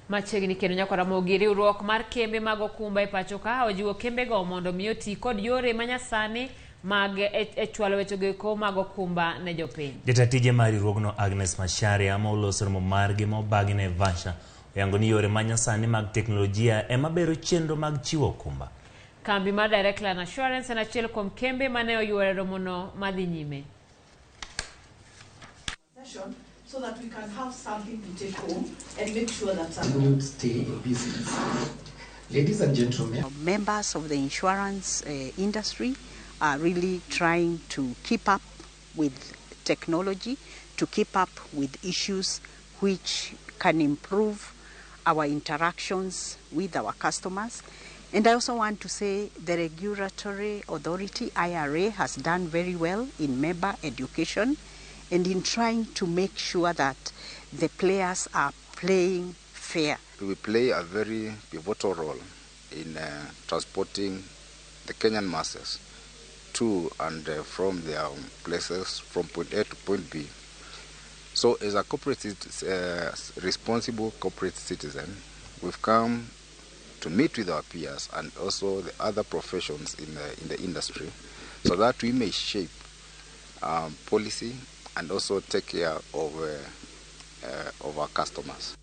Machiegni kendo nyaka Ramogi riwruok mar kembe mag okumba e pacho ka ojiwo kembe go mondo miyo ti kod yore manyasani mag chwalo weche go mag okumba ne jopiny. Jatatije mar riwruogno Agnes Macharia ma oloso romo margi ma obagi ne Vasha oyango ni yore manyasani mag teknolojia ema bero chenro mag chiwo okumba. Kambi mar Direct Line Assurance en achiel kuom kembe mane oyuoro romono madhi nyime. So that we can have something to take home and make sure that would stay in business. Ladies and gentlemen, members of the insurance industry are really trying to keep up with technology, to keep up with issues which can improve our interactions with our customers. And I also want to say the regulatory authority, IRA, has done very well in member education and in trying to make sure that the players are playing fair. We play a very pivotal role in transporting the Kenyan masses to and from their places from point A to point B. So as a corporate, responsible corporate citizen, we've come to meet with our peers and also the other professions in the industry so that we may shape policy and also take care of our customers.